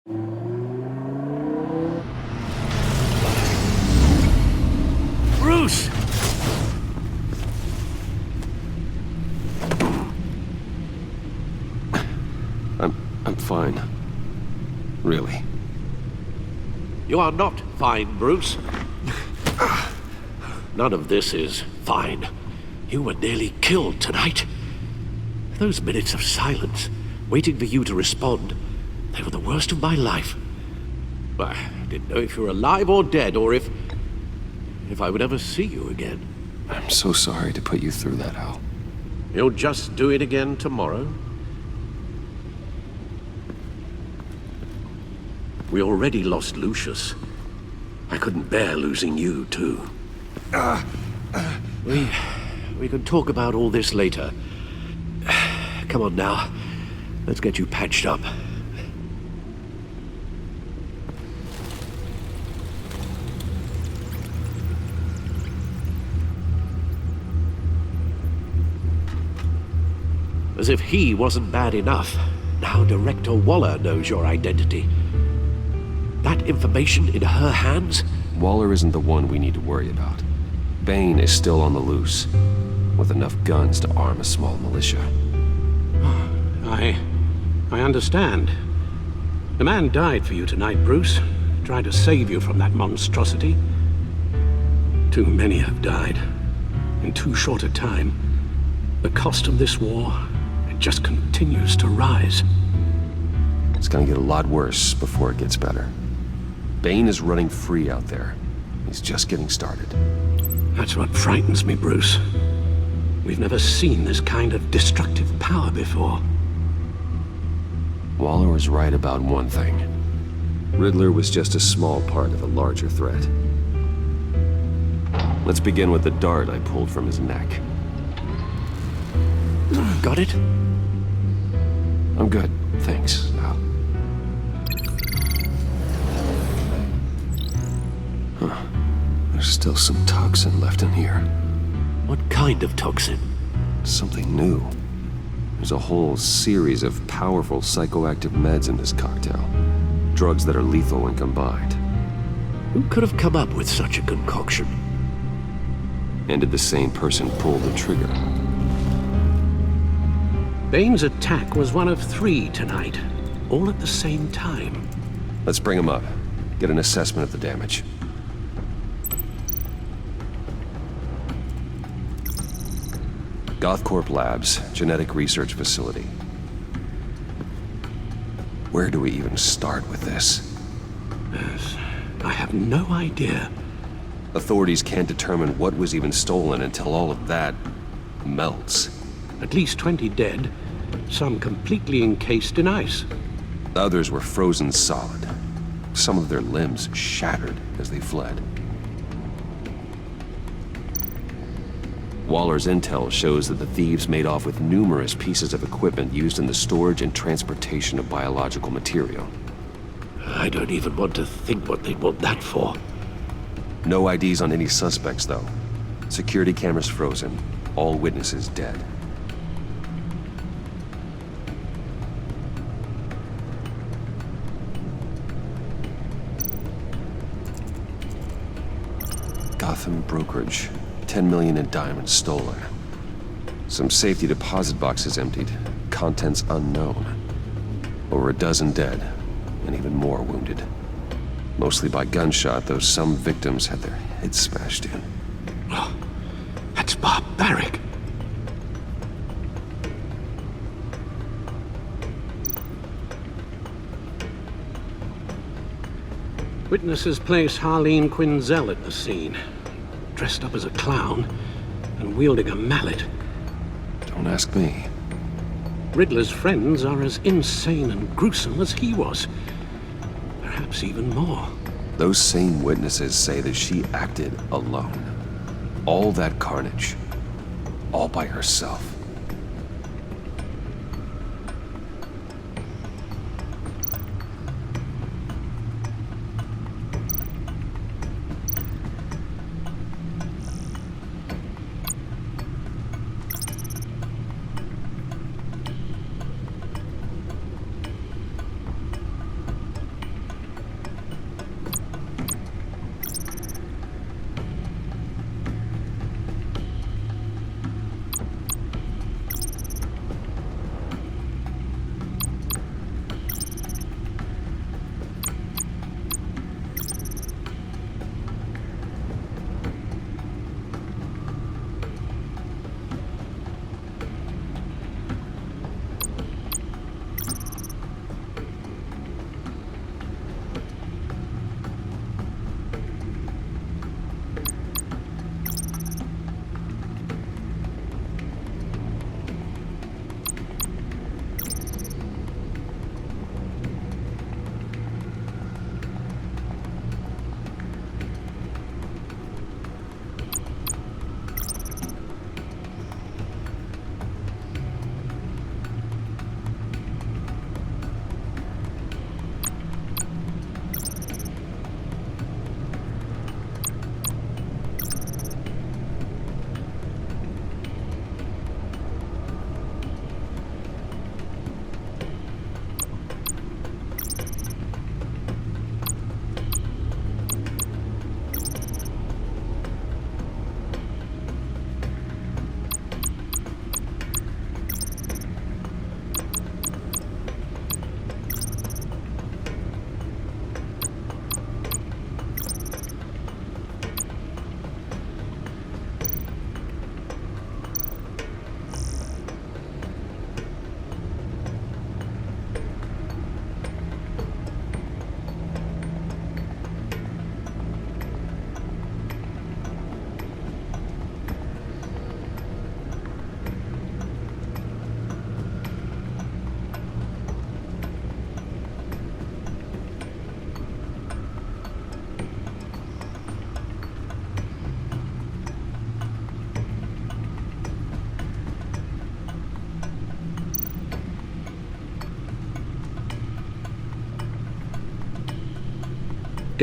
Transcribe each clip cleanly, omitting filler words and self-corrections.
Bruce! I'm fine. Really. You are not fine, Bruce. None of this is fine. You were nearly killed tonight. Those minutes of silence, waiting for you to respond, they were the worst of my life. I didn't know if you were alive or dead, or if I would ever see you again. I'm so sorry to put you through that, Al. You'll just do it again tomorrow? We already lost Lucius. I couldn't bear losing you, too. We can talk about all this later. Come on now. Let's get you patched up. As if he wasn't bad enough, now Director Waller knows your identity. That information in her hands? Waller isn't the one we need to worry about. Bane is still on the loose, with enough guns to arm a small militia. I understand. The man died for you tonight, Bruce. Tried to save you from that monstrosity. Too many have died. In too short a time. The cost of this war, it just continues to rise. It's gonna get a lot worse before it gets better. Bane is running free out there. He's just getting started. That's what frightens me, Bruce. We've never seen this kind of destructive power before. Waller was right about one thing. Riddler was just a small part of a larger threat. Let's begin with the dart I pulled from his neck. Got it? I'm good, thanks, Al. Huh. There's still some toxin left in here. What kind of toxin? Something new. There's a whole series of powerful psychoactive meds in this cocktail. Drugs that are lethal when combined. Who could have come up with such a concoction? And did the same person pull the trigger? Bane's attack was one of 3 tonight, all at the same time. Let's bring him up. Get an assessment of the damage. Gothcorp Labs, genetic research facility. Where do we even start with this? Yes, I have no idea. Authorities can't determine what was even stolen until all of that melts. At least 20 dead, some completely encased in ice. Others were frozen solid. Some of their limbs shattered as they fled. Waller's intel shows that the thieves made off with numerous pieces of equipment used in the storage and transportation of biological material. I don't even want to think what they'd want that for. No IDs on any suspects, though. Security cameras frozen. All witnesses dead. Gotham brokerage. 10 million in diamonds stolen. Some safety deposit boxes emptied. Contents unknown. Over a dozen dead, and even more wounded. Mostly by gunshot, though some victims had their heads smashed in. Oh, that's barbaric. Witnesses place Harleen Quinzel at the scene, dressed up as a clown and wielding a mallet. Don't ask me. Riddler's friends are as insane and gruesome as he was. Perhaps even more. Those same witnesses say that she acted alone. All that carnage. All by herself.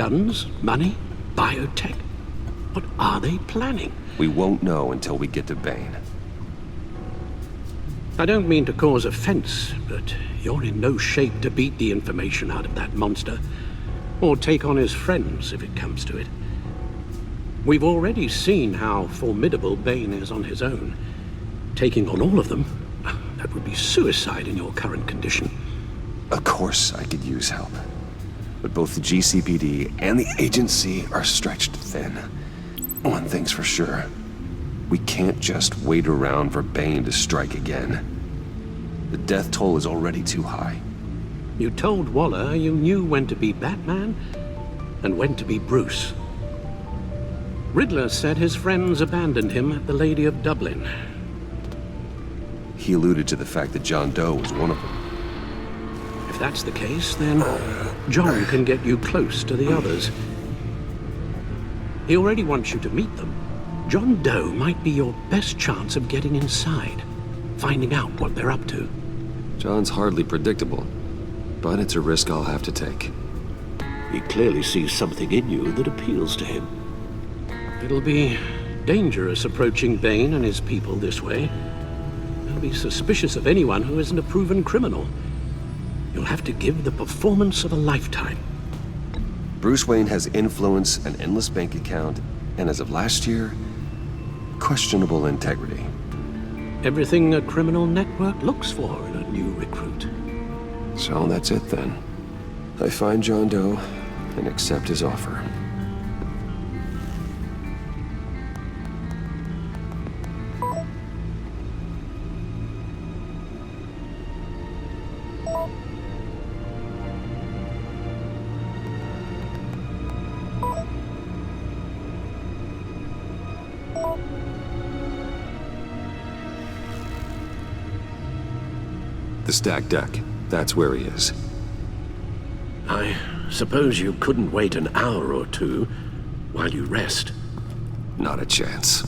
Guns? Money? Biotech? What are they planning? We won't know until we get to Bane. I don't mean to cause offense, but you're in no shape to beat the information out of that monster, or take on his friends if it comes to it. We've already seen how formidable Bane is on his own. Taking on all of them, that would be suicide in your current condition. Of course I could use help. But both the GCPD and the agency are stretched thin. One thing's for sure. We can't just wait around for Bane to strike again. The death toll is already too high. You told Waller you knew when to be Batman and when to be Bruce. Riddler said his friends abandoned him at the Lady of Dublin. He alluded to the fact that John Doe was one of them. If that's the case, then John can get you close to the others. He already wants you to meet them. John Doe might be your best chance of getting inside, finding out what they're up to. John's hardly predictable, but it's a risk I'll have to take. He clearly sees something in you that appeals to him. It'll be dangerous approaching Bane and his people this way. They'll be suspicious of anyone who isn't a proven criminal. You'll have to give the performance of a lifetime. Bruce Wayne has influence, an endless bank account, and as of last year, questionable integrity. Everything a criminal network looks for in a new recruit. So that's it then. I find John Doe and accept his offer. The stacked deck. That's where he is. I suppose you couldn't wait an hour or two while you rest. Not a chance.